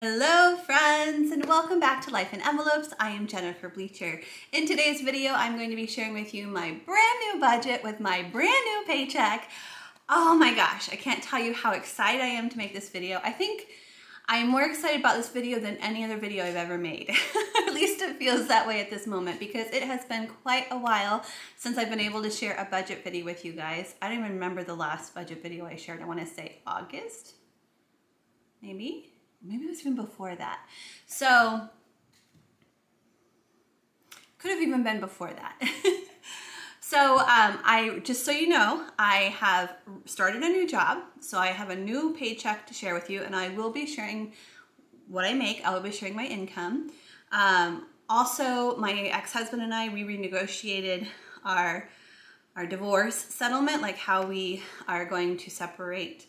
Hello friends, and welcome back to Life in Envelopes. I am Jennifer Bleecher. In today's video, I'm going to be sharing with you my brand new budget with my brand new paycheck. Oh my gosh, I can't tell you how excited I am to make this video. I think I'm more excited about this video than any other video I've ever made. At least it feels that way at this moment because it has been quite a while since I've been able to share a budget video with you guys. I don't even remember the last budget video I shared. I want to say August, maybe it was even before that. So, could have even been before that. So, just so you know, I have started a new job. So I have a new paycheck to share with you, and I will be sharing what I make. I will be sharing my income. Also, my ex-husband and I, we renegotiated our divorce settlement, like how we are going to separate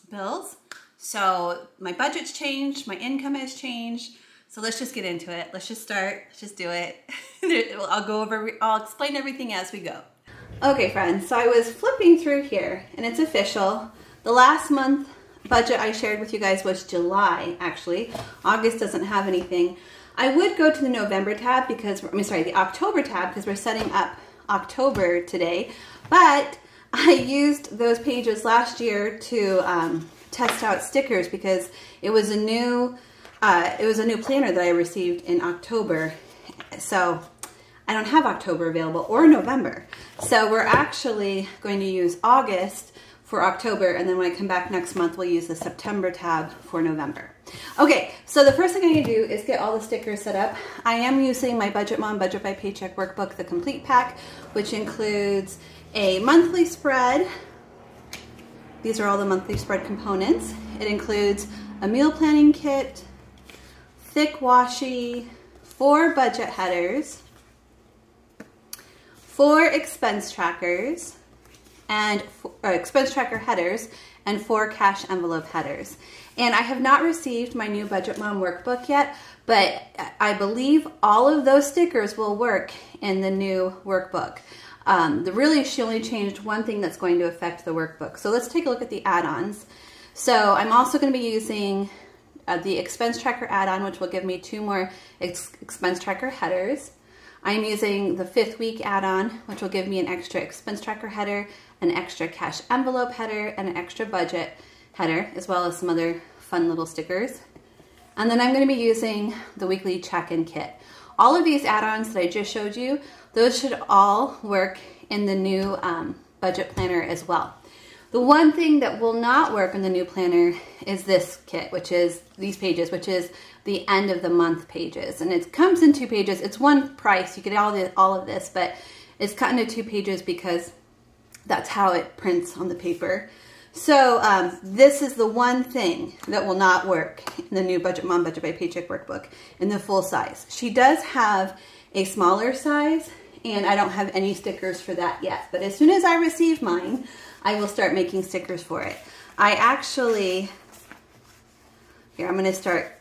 bills. So my budget's changed, my income has changed. So let's just get into it. Let's just start, let's just do it. I'll explain everything as we go. Okay friends, so I was flipping through here and it's official. The last month budget I shared with you guys was July, actually. August doesn't have anything. I would go to the November tab because, the October tab because we're setting up October today. But I used those pages last year to test out stickers because it was a new planner that I received in October. So I don't have October available or November. So we're actually going to use August for October, and then when I come back next month, we'll use the September tab for November. Okay, so the first thing I'm gonna do is get all the stickers set up. I am using my Budget Mom Budget by Paycheck workbook, the complete pack, which includes a monthly spread. These are all the monthly spread components. It includes a meal planning kit, thick washi, 4 budget headers, 4 expense trackers, and expense tracker headers, and 4 cash envelope headers. And I have not received my new Budget Mom workbook yet, but I believe all of those stickers will work in the new workbook. She only changed one thing that's going to affect the workbook. So let's take a look at the add-ons. So I'm also going to be using the expense tracker add-on, which will give me 2 more expense tracker headers. I'm using the 5th week add-on, which will give me an extra expense tracker header, an extra cash envelope header, and an extra budget header, as well as some other fun little stickers. And then I'm going to be using the weekly check-in kit. All of these add-ons that I just showed you, those should all work in the new budget planner as well. The one thing that will not work in the new planner is this kit, which is these pages, which is the end of the month pages. And it comes in 2 pages. It's one price. You get all of this, but it's cut into 2 pages because that's how it prints on the paper. So this is the one thing that will not work in the new Budget Mom Budget by Paycheck workbook in the full size. She does have a smaller size, and I don't have any stickers for that yet. But as soon as I receive mine, I will start making stickers for it. I actually, here I'm going to start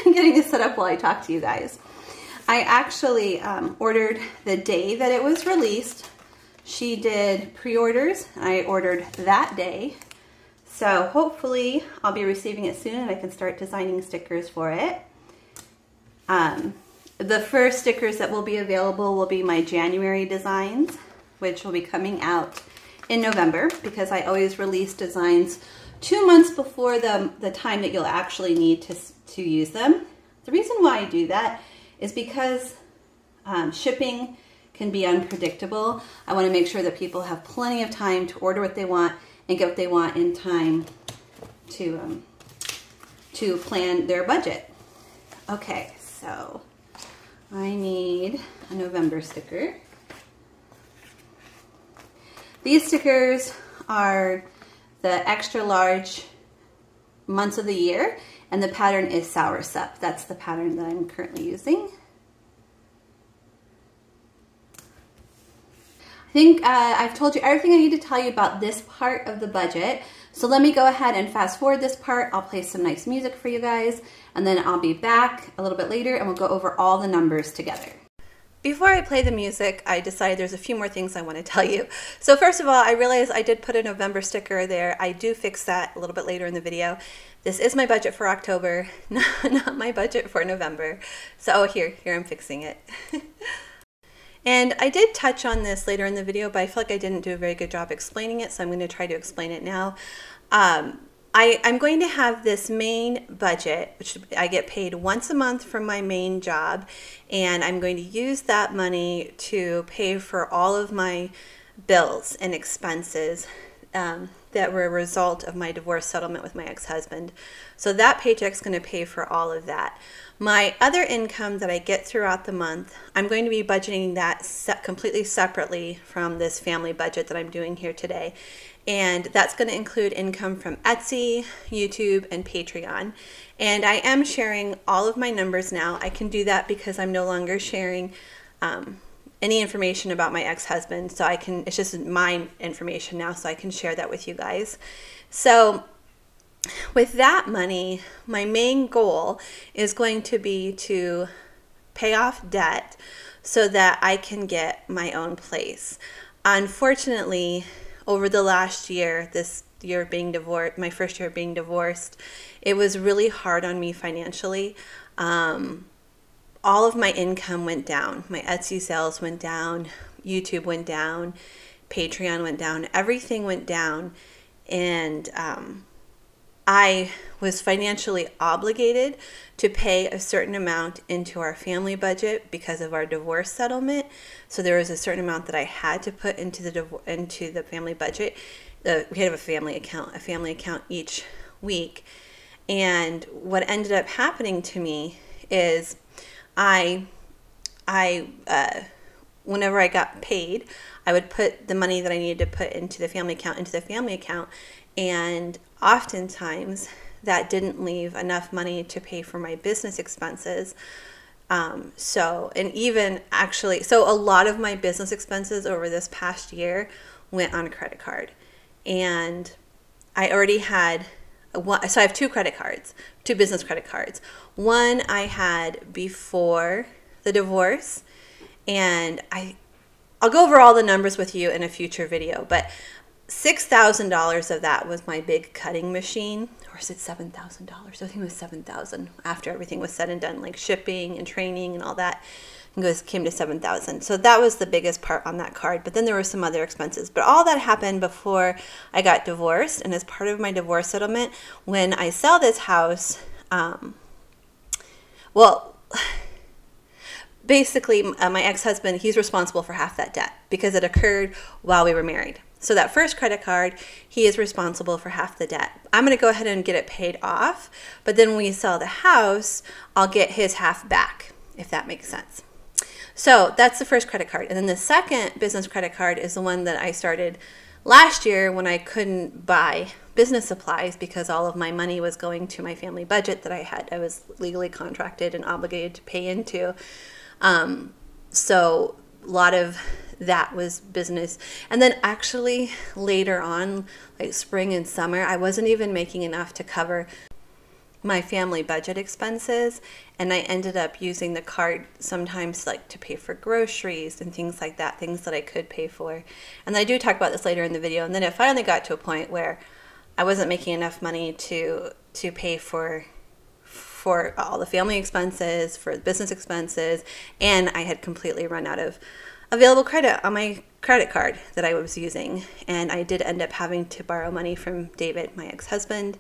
getting this set up while I talk to you guys. I actually ordered the day that it was released. She did pre-orders, and I ordered that day. So hopefully I'll be receiving it soon and I can start designing stickers for it. The first stickers that will be available will be my January designs, which will be coming out in November because I always release designs 2 months before the time that you'll actually need to use them. The reason why I do that is because shipping can be unpredictable. I want to make sure that people have plenty of time to order what they want and get what they want in time to plan their budget. Okay, so I need a November sticker. These stickers are the extra large months of the year, and the pattern is Soursop. That's the pattern that I'm currently using. I think I've told you everything I need to tell you about this part of the budget. So let me go ahead and fast forward this part. I'll play some nice music for you guys, and then I'll be back a little bit later and we'll go over all the numbers together. Before I play the music, I decided there's a few more things I want to tell you. So first of all, I realized I did put a November sticker there. I do fix that a little bit later in the video. This is my budget for October, not my budget for November. So here I'm fixing it. And I did touch on this later in the video, but I feel like I didn't do a very good job explaining it, so I'm going to try to explain it now. I'm going to have this main budget, which I get paid once a month from my main job, and I'm going to use that money to pay for all of my bills and expenses that were a result of my divorce settlement with my ex-husband. So that paycheck's going to pay for all of that. My other income that I get throughout the month, I'm going to be budgeting that completely separately from this family budget that I'm doing here today. And that's going to include income from Etsy, YouTube, and Patreon. And I am sharing all of my numbers now. I can do that because I'm no longer sharing any information about my ex-husband. So it's just my information now, so I can share that with you guys. So with that money, my main goal is going to be to pay off debt so that I can get my own place. Unfortunately, over the last year, this year being divorced, my first year being divorced, it was really hard on me financially. All of my income went down. My Etsy sales went down, YouTube went down, Patreon went down, everything went down. And I was financially obligated to pay a certain amount into our family budget because of our divorce settlement. So there was a certain amount that I had to put into the family budget. We had a family account each week. And what ended up happening to me is whenever I got paid, I would put the money that I needed to put into the family account, and oftentimes that didn't leave enough money to pay for my business expenses. So a lot of my business expenses over this past year went on a credit card. And I already had so I have two business credit cards. One I had before the divorce, and I'll go over all the numbers with you in a future video, but $6,000 of that was my big cutting machine. Or is it $7,000? I think it was $7,000 after everything was said and done, like shipping and training and all that. It came to $7,000. So that was the biggest part on that card. But then there were some other expenses. But all that happened before I got divorced. And as part of my divorce settlement, when I sell this house, basically my ex-husband, he's responsible for half that debt because it occurred while we were married. So that first credit card, he is responsible for half the debt. I'm going to go ahead and get it paid off. But then when we sell the house, I'll get his half back, if that makes sense. So that's the first credit card. And then the second business credit card is the one that I started last year when I couldn't buy business supplies because all of my money was going to my family budget that I was legally contracted and obligated to pay into. So a lot of that was business. And then actually later on, like spring and summer, I wasn't even making enough to cover my family budget expenses, and I ended up using the card sometimes like to pay for groceries and things like that, things that I could pay for. And I do talk about this later in the video. And then it finally got to a point where I wasn't making enough money to pay for all the family expenses, for business expenses, and I had completely run out of available credit on my credit card that I was using. And I did end up having to borrow money from David, my ex-husband,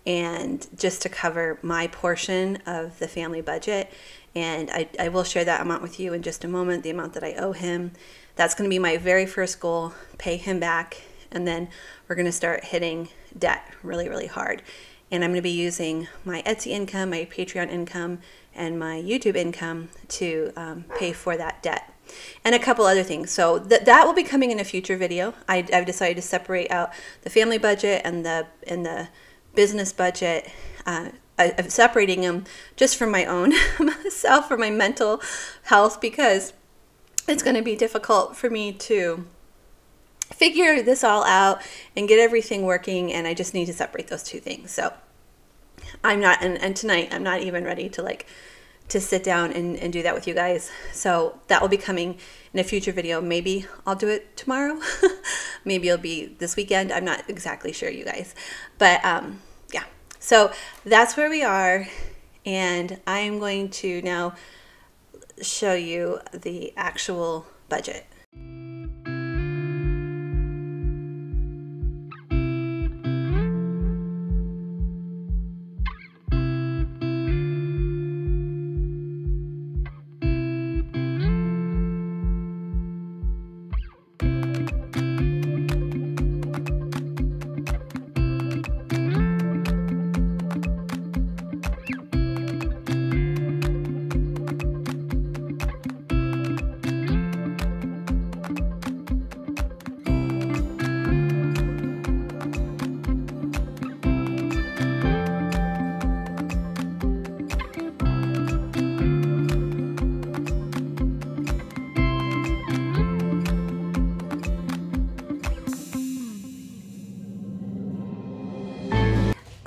and just to cover my portion of the family budget. And I will share that amount with you in just a moment, the amount that I owe him. That's going to be my very first goal, pay him back, and then we're going to start hitting debt really, really hard. And I'm going to be using my Etsy income, my Patreon income, and my YouTube income to pay for that debt. And a couple other things. So that will be coming in a future video. I've decided to separate out the family budget and the business budget. I'm separating them just for my own myself, for my mental health, because it's going to be difficult for me to figure this all out and get everything working, and I just need to separate those two things. So I'm not, and tonight I'm not even ready to like to sit down and do that with you guys. So that will be coming in a future video. Maybe I'll do it tomorrow. Maybe it'll be this weekend. I'm not exactly sure, you guys. But yeah, so that's where we are. And I'm going to now show you the actual budget.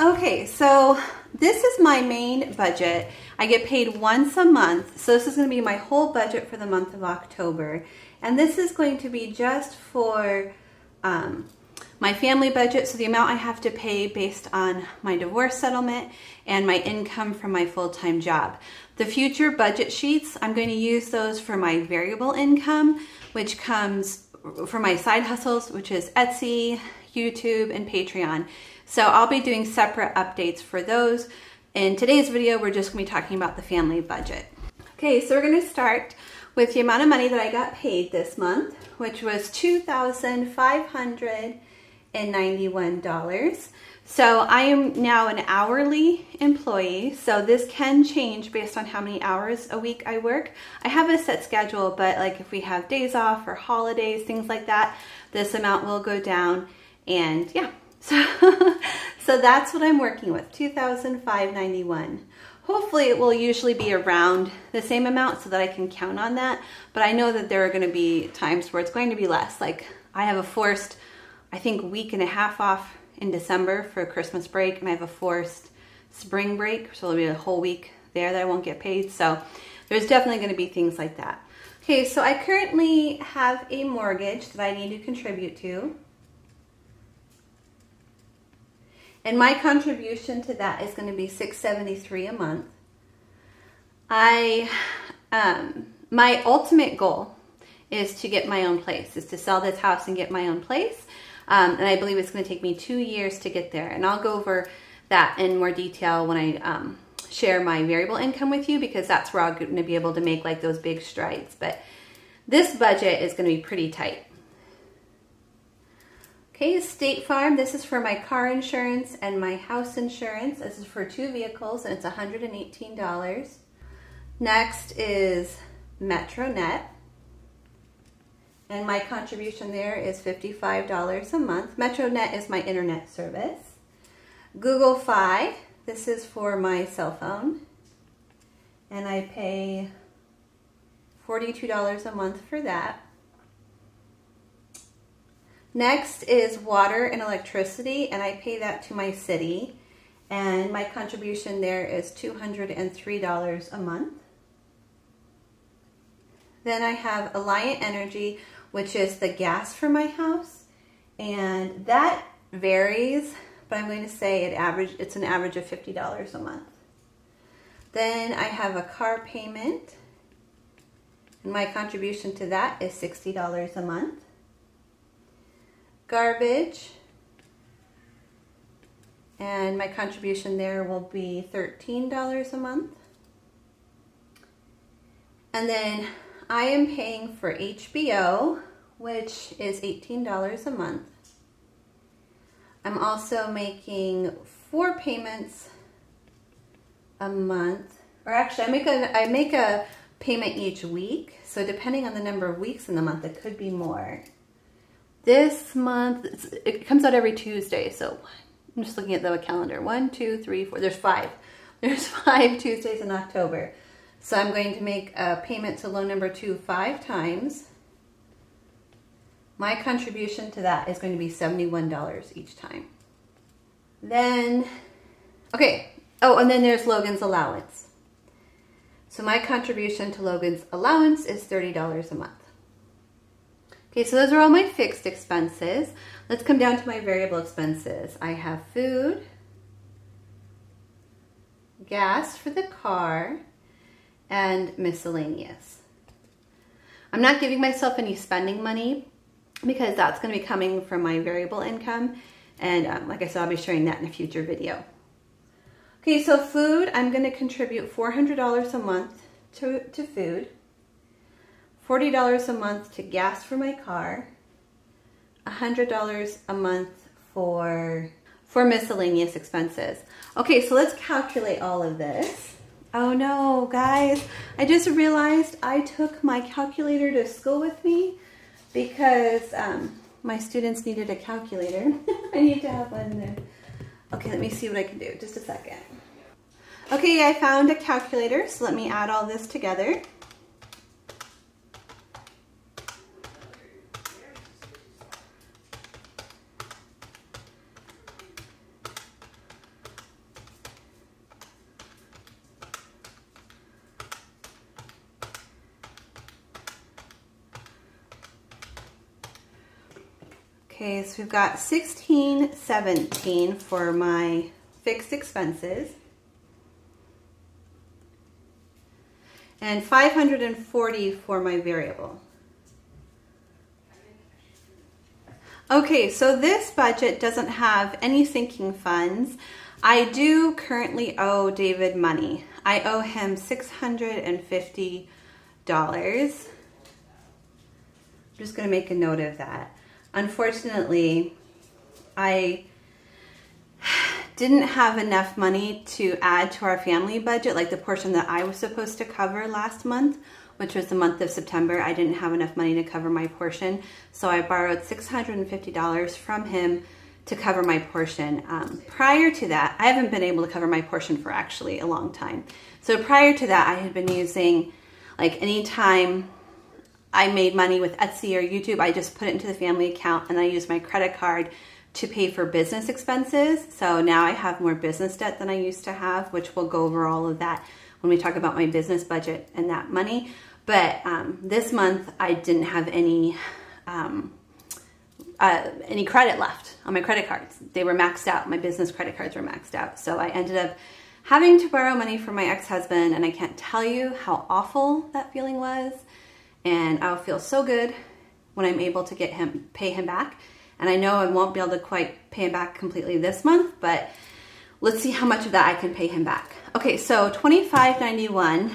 Okay, so this is my main budget. I get paid once a month, so this is going to be my whole budget for the month of October. And this is going to be just for my family budget, so the amount I have to pay based on my divorce settlement and my income from my full-time job. The future budget sheets, I'm going to use those for my variable income, which comes for my side hustles, which is Etsy, YouTube, and Patreon. So I'll be doing separate updates for those. In today's video, we're just going to be talking about the family budget. Okay, so we're going to start with the amount of money that I got paid this month, which was $2,591. So I am now an hourly employee, so this can change based on how many hours a week I work. I have a set schedule, but like if we have days off or holidays, things like that, this amount will go down. And yeah, so that's what I'm working with, $2,591. Hopefully it will usually be around the same amount so that I can count on that, but I know that there are going to be times where it's going to be less. Like I have a forced, I think, week and a half off in December for Christmas break, and I have a forced spring break, so it'll be a whole week there that I won't get paid. So there's definitely going to be things like that. Okay, so I currently have a mortgage that I need to contribute to. And my contribution to that is going to be $673 a month. My ultimate goal is to get my own place, is to sell this house and get my own place. And I believe it's going to take me 2 years to get there. And I'll go over that in more detail when I share my variable income with you, because that's where I'm going to be able to make like those big strides. But this budget is going to be pretty tight. Okay, State Farm, this is for my car insurance and my house insurance. This is for 2 vehicles and it's $118. Next is MetroNet, and my contribution there is $55 a month. MetroNet is my internet service. Google Fi, this is for my cell phone, and I pay $42 a month for that. Next is water and electricity, and I pay that to my city, and my contribution there is $203 a month. Then I have Alliant Energy, which is the gas for my house, and that varies, but I'm going to say it's an average of $50 a month. Then I have a car payment, and my contribution to that is $60 a month. Garbage, and my contribution there will be $13 a month. And then I am paying for HBO, which is $18 a month. I'm also making 4 payments a month, or actually I make a payment each week, so depending on the number of weeks in the month, it could be more. This month, it comes out every Tuesday, so I'm just looking at the calendar. 1, 2, 3, 4, there's 5. There's 5 Tuesdays in October. So I'm going to make a payment to loan number 2 5 times. My contribution to that is going to be $71 each time. Then, okay, oh, and then there's Logan's allowance. So my contribution to Logan's allowance is $30 a month. Okay, so those are all my fixed expenses. Let's come down to my variable expenses. I have food, gas for the car, and miscellaneous. I'm not giving myself any spending money because that's going to be coming from my variable income. And like I said, I'll be sharing that in a future video. Okay, so food, I'm going to contribute $400 a month to food, $40 a month to gas for my car, $100 a month for miscellaneous expenses. Okay, so let's calculate all of this. Oh no, guys, I just realized I took my calculator to school with me because my students needed a calculator. I need to have one there. Okay, let me see what I can do. Just a second. Okay, I found a calculator, so let me add all this together. Okay, so we've got $16.17 for my fixed expenses and $540 for my variable. Okay, so this budget doesn't have any sinking funds. I do currently owe David money. I owe him $650. I'm just going to make a note of that. Unfortunately, I didn't have enough money to add to our family budget, like the portion that I was supposed to cover last month, which was the month of September. I didn't have enough money to cover my portion, so I borrowed $650 from him to cover my portion. Prior to that, I haven't been able to cover my portion for actually a long time. So prior to that, I had been using, like, anytime I made money with Etsy or YouTube, I just put it into the family account and I used my credit card to pay for business expenses. So now I have more business debt than I used to have, which we'll go over all of that when we talk about my business budget and that money. But this month I didn't have any credit left on my credit cards. They were maxed out. My business credit cards were maxed out. So I ended up having to borrow money from my ex-husband, and I can't tell you how awful that feeling was. And I'll feel so good when I'm able to pay him back. And I know I won't be able to quite pay him back completely this month, but let's see how much of that I can pay him back. Okay, so $25.91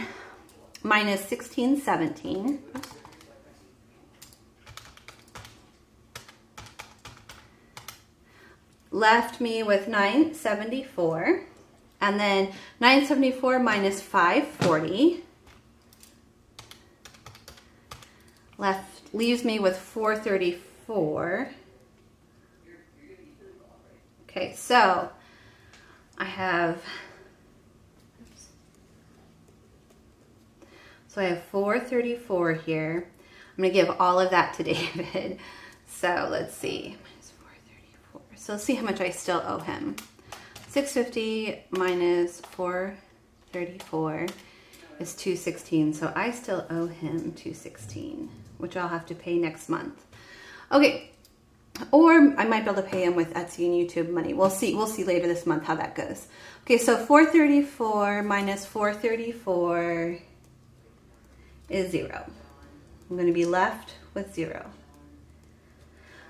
minus $16.17. Left me with $9.74. And then $9.74 minus $5.40. Leaves me with $4.34. Okay, so I have $4.34 here. I'm gonna give all of that to David. So let's see, minus $4.34. So let's see how much I still owe him. $650 minus $4.34 is $216. So I still owe him $216, which I'll have to pay next month. Okay, or I might be able to pay him with Etsy and YouTube money. We'll see later this month how that goes. Okay, so $4.34 minus $4.34 is 0. I'm going to be left with 0.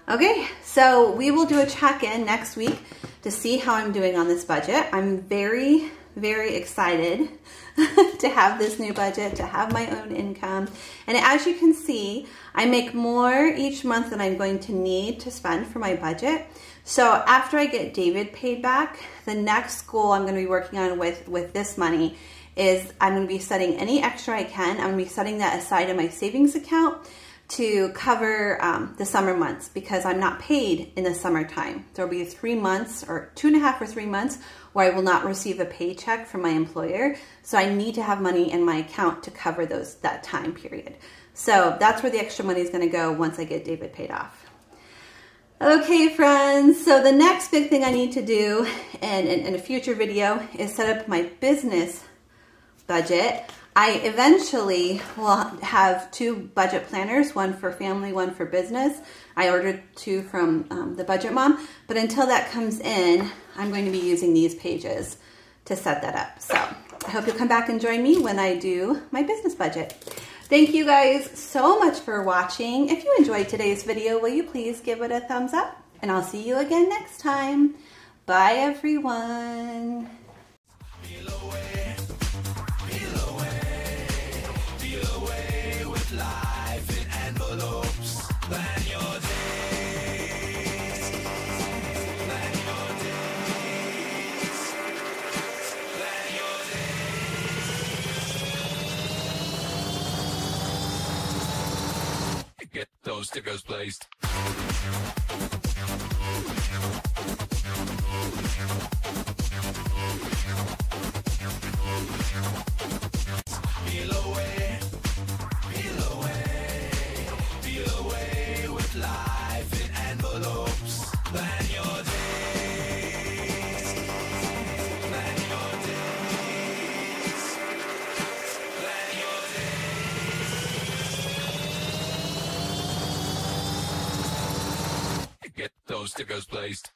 Okay, so we will do a check-in next week to see how I'm doing on this budget. I'm very, very excited to have this new budget, to have my own income. And as you can see, I make more each month than I'm going to need to spend for my budget. So after I get David paid back, the next goal I'm going to be working on with this money is I'm going to be setting any extra I can. I'm going to be setting that aside in my savings account to cover the summer months, because I'm not paid in the summertime. There'll be 3 months, or 2.5 or 3 months, where I will not receive a paycheck from my employer. So I need to have money in my account to cover that time period. So that's where the extra money is going to go once I get David paid off. Okay, friends, so the next big thing I need to do in a future video is set up my business budget. I eventually will have 2 budget planners, one for family, one for business. I ordered 2 from the Budget Mom, but until that comes in, I'm going to be using these pages to set that up. So I hope you'll come back and join me when I do my business budget. Thank you guys so much for watching. If you enjoyed today's video, will you please give it a thumbs up? And I'll see you again next time. Bye, everyone. Get those stickers placed. Peel away with life in envelopes. Plan your days. Plan your days. Plan your days. Get those stickers placed.